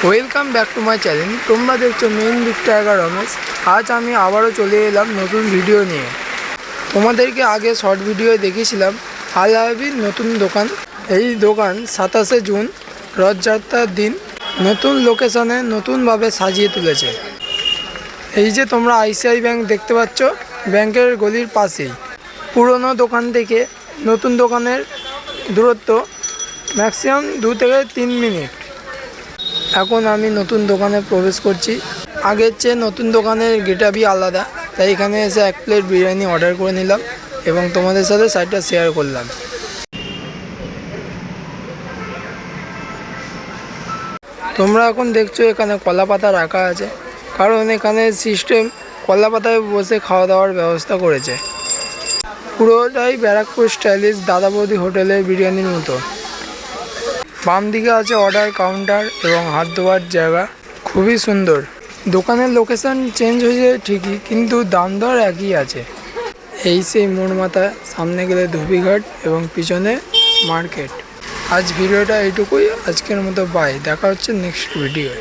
Welcome back to my channel. তোমরা দেখছো main big tiger Ramesh. আজ আমি আবারও চলে এলাম নতুন ভিডিও নিয়ে। তোমাদেরকে আগে শর্ট ভিডিও দেখিয়েছিলাম আল হাবির নতুন দোকান। এই দোকান 27শে জুন রথযাত্রার দিন নতুন লোকেশনে নতুনভাবে সাজিয়ে তুলেছে। এই যে তোমরা আইসিআই ব্যাংক দেখতে পাচ্ছ, ব্যাংকের গলির পাশেই। পুরনো দোকান থেকে নতুন দোকানের দূরত্ব ম্যাক্সিমাম 2 থেকে 3 মিনিট। এখন আমি নতুন দোকানে প্রবেশ করছি। আগের চেয়ে নতুন দোকানের গেটআপই আলাদা, তাই এখানে এসে 1 প্লেট বিরিয়ানি অর্ডার করে নিলাম এবং তোমাদের সাথে সাইডটা শেয়ার করলাম। তোমরা এখন দেখছো এখানে কলা পাতা রাখা আছে, কারণ এখানে সিস্টেম কলা পাতায় বসে খাওয়া দাওয়ার ব্যবস্থা করেছে। পুরোটাই ব্যারাকপুর স্টাইলিশ দাদা বৌদি হোটেলের বিরিয়ানির মতো। বাম দিকে আছে অর্ডার কাউন্টার এবং হাত ধোয়ার জায়গা, খুবই সুন্দর। দোকানের লোকেশন চেঞ্জ হয়েছে ঠিকই, কিন্তু দাম দর একই আছে। এই সেই মোড় মাথা, সামনে গেলে ধুবিঘাট এবং পিছনে মার্কেট। আজ ভিডিওটা এইটুকুই, আজকের মতো বাই। দেখা হচ্ছে নেক্সট ভিডিওয়।